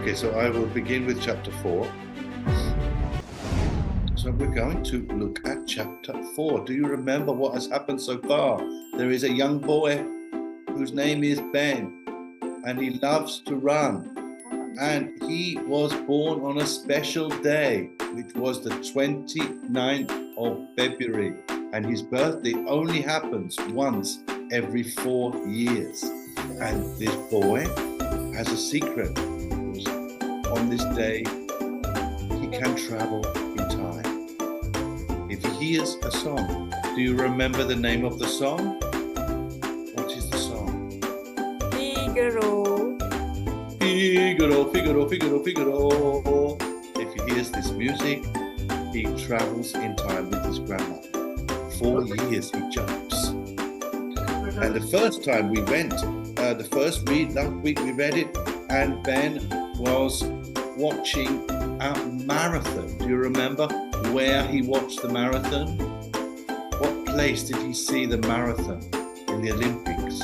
Okay, so I will begin with chapter 4. So we're going to look at chapter 4. Do you remember what has happened so far? There is a young boy whose name is Ben, and he loves to run. And he was born on a special day, which was the 29th of February. And his birthday only happens once every 4 years. And this boy has a secret. On this day, he can travel in time. If he hears a song, do you remember the name of the song? What is the song? FIGARO. Figaro, Figaro, Figaro, Figaro. If he hears this music, he travels in time with his grandma. 4 years he jumps. And the first time we went, last week we read it, and Ben was watching a marathon. Do you remember where he watched the marathon? What place did he see the marathon in the Olympics?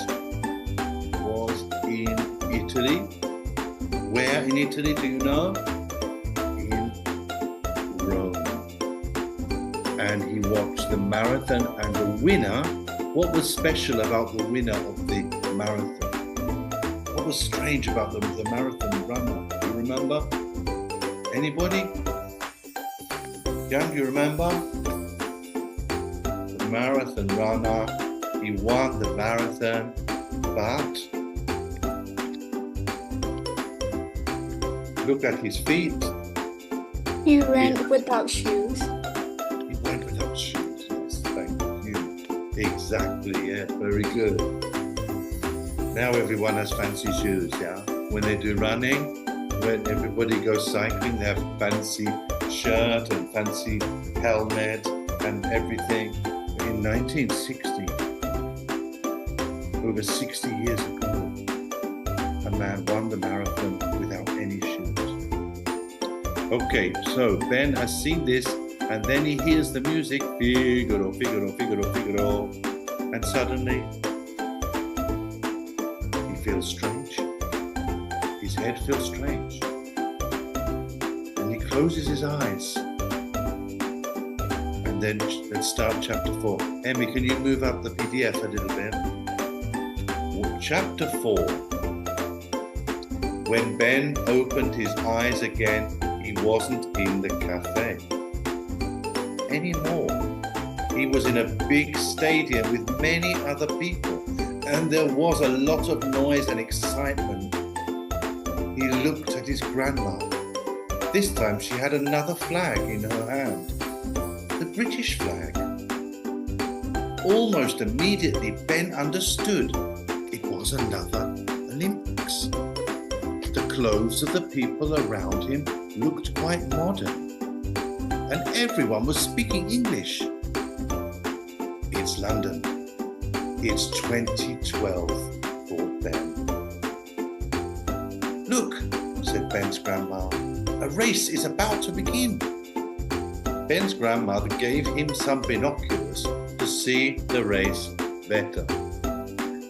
It was in Italy. Where in Italy, do you know? In Rome. And he watched the marathon, and the winner, what was special about the winner of the marathon? What was strange about the marathon runner? Do you remember? Anybody? Jan, do you remember? The marathon runner, he won the marathon, but look at his feet. He ran without shoes. He went without shoes. Yes, thank you. Exactly, yeah, very good. Now everyone has fancy shoes, yeah? When they do running, when everybody goes cycling, they have fancy shirt and fancy helmet and everything. In 1960, over 60 years ago, a man won the marathon without any shoes. Okay, so Ben has seen this, and then he hears the music, Figaro, Figaro, Figaro, Figaro, and suddenly he feels strange. His head feels strange. And he closes his eyes. And then let's start chapter 4. Emmy, can you move up the PDF a little bit? Chapter 4. When Ben opened his eyes again, he wasn't in the cafe anymore. He was in a big stadium with many other people, and there was a lot of noise and excitement. He looked at his grandma. This time she had another flag in her hand, the British flag. Almost immediately Ben understood it was another Olympics. The clothes of the people around him looked quite modern, and everyone was speaking English. It's London. It's 2012, thought Ben. Look, said Ben's grandma, a race is about to begin. Ben's grandmother gave him some binoculars to see the race better.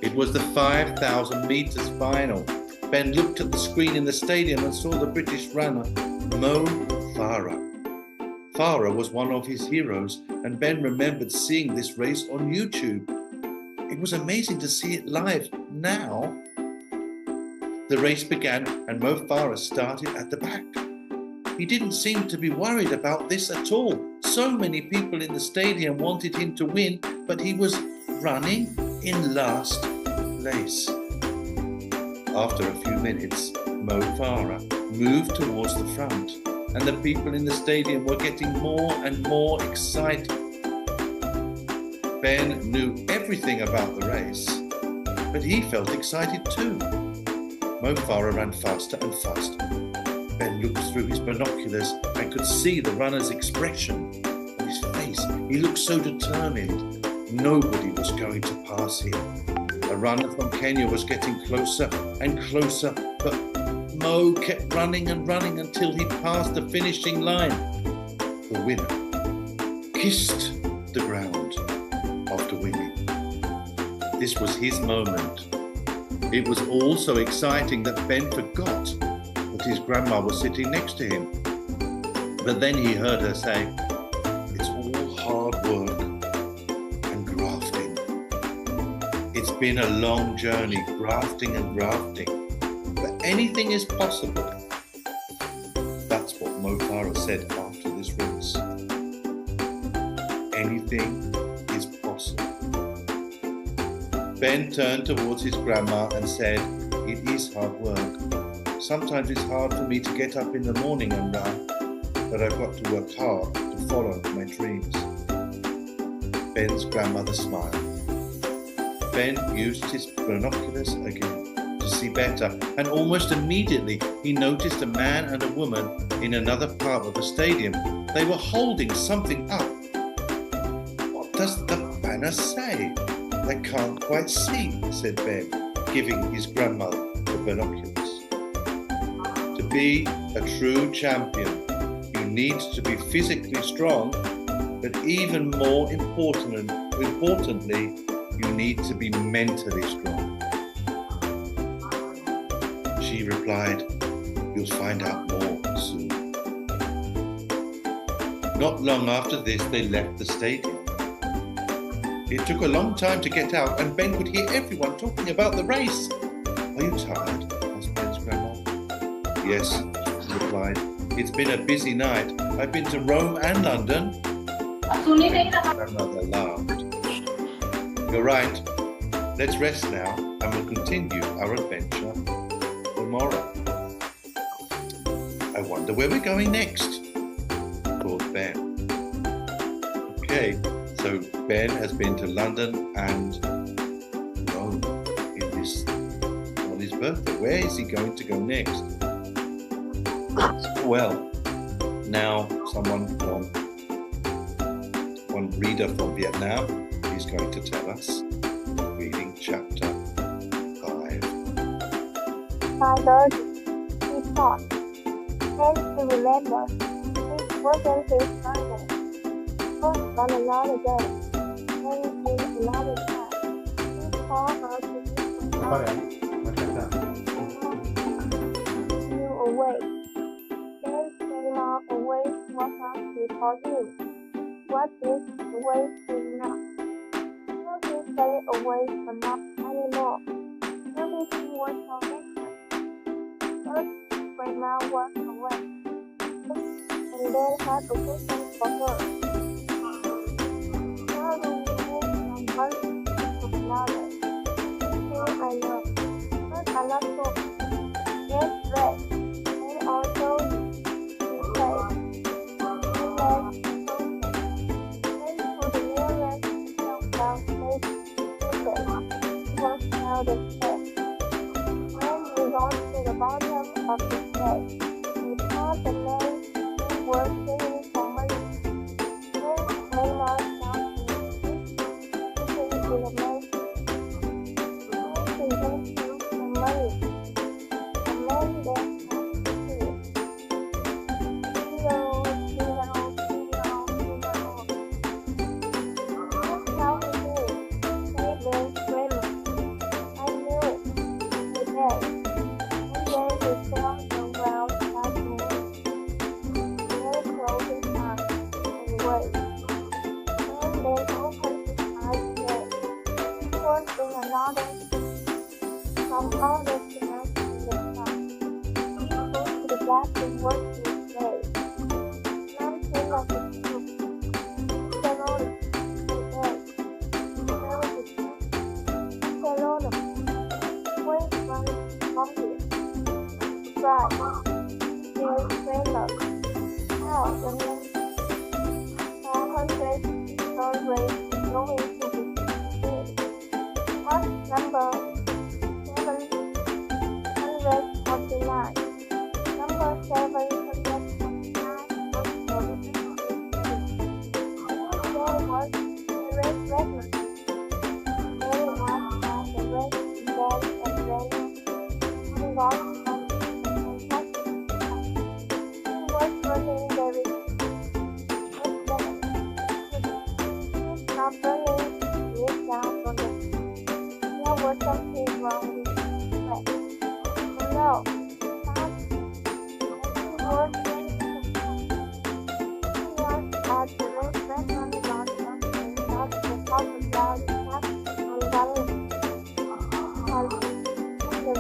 It was the 5,000 meters final. Ben looked at the screen in the stadium and saw the British runner, Mo Farah. Farah was one of his heroes, and Ben remembered seeing this race on YouTube. It was amazing to see it live now. The race began, and Mo Farah started at the back. He didn't seem to be worried about this at all. So many people in the stadium wanted him to win, but he was running in last place. After a few minutes, Mo Farah moved towards the front, and the people in the stadium were getting more and more excited. Ben knew everything about the race, but he felt excited too. Mo Farah ran faster and faster. Ben looked through his binoculars and could see the runner's expression on his face. He looked so determined. Nobody was going to pass him. A runner from Kenya was getting closer and closer, but Mo kept running and running until he passed the finishing line. The winner kissed the ground after winning. This was his moment. It was all so exciting that Ben forgot that that his grandma was sitting next to him. But then he heard her say, "It's all hard work and grafting. It's been a long journey, grafting and grafting, but anything is possible." That's what Mo Farah said after this race. Anything is possible. Ben turned towards his grandma and said, "It is hard work. Sometimes it's hard for me to get up in the morning and run, but I've got to work hard to follow my dreams." Ben's grandmother smiled. Ben used his binoculars again to see better, and almost immediately he noticed a man and a woman in another part of the stadium. They were holding something up. "What does the banner say? I can't quite see," said Ben, giving his grandmother the binoculars. To be a true champion, you need to be physically strong, but even more importantly, you need to be mentally strong. She replied, "You'll find out more soon." Not long after this, they left the stadium. It took a long time to get out, and Ben could hear everyone talking about the race. "Are you tired?" asked Ben's grandma. "Yes," she replied. "It's been a busy night. I've been to Rome and London." Grandmother laughed. "You're right. Let's rest now, and we'll continue our adventure tomorrow." "I wonder where we're going next," thought Ben. Okay, so Ben has been to London and Rome on his birthday. Where is he going to go next? Well, now one reader from Vietnam is going to tell us, reading chapter 5. My Lord, he thought, and to remember, this wasn't his Sunday. But on another day, and in another time, he saw her to you awake. Then came out away what he told him. What is awake is not. Will he stay awake or not anymore? Will he see what so different? First, Grandma was awake, and then had a question for her. How do we move from one to another? Still I know, but I'm not sure. Yes, right. And also, he said, the stairs. When we got to the bottom of the stairs, we saw the men who were singing for money. Then came out shouting, sitting in the mess. They didn't steal the money. The men then started singing. Figaro, Figaro, Figaro, Figaro. That's how we do it, said Ben Freeman. From all the sinners in the sun, he goes to the black and works his day. None came of his truth. Barcelona, the dead. There was a truth. Barcelona, wait from here. Right. There's Taylor. How the men 400 race is going to be big. What number? 749. Number 749 was for the there was the red Redmond. There was the red bell and Renner. He was from Kentucky. He was running very quick. He stopped running and looked down from the there was something wrong with his leg. No,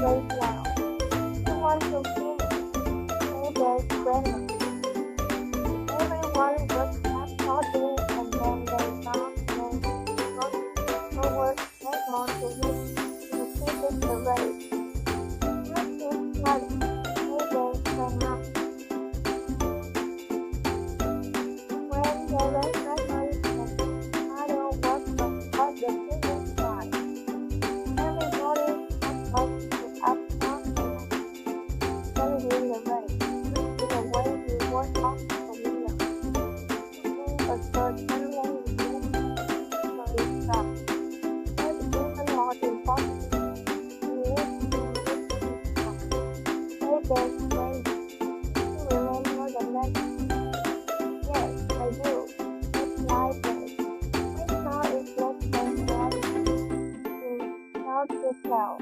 race now. I want to finish. Say there's grandma. Everyone was applauding and then they found men running towards Edmond to finish the race. Not too funny. Say there's grandma. When the race finally ended, Mario was at the finish line. Everybody had up to applaud him. Then win the race. In a way, he was off the winner. A third family unit for his son. But even more importantly, he lived in his son. Say there's grandma. You remember the legend? Yes, I do. It's like this. I saw it just like that. Help yourself.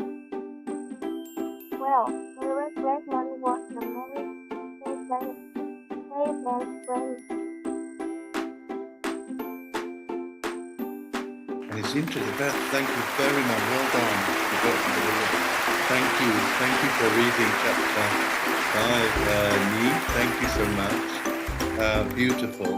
Well, Mary Blackman was the most famous friend. And it's interesting. Thank you very much. Well done. Thank you. Thank you for reading chapter 5, Nii. Thank you so much. Beautiful.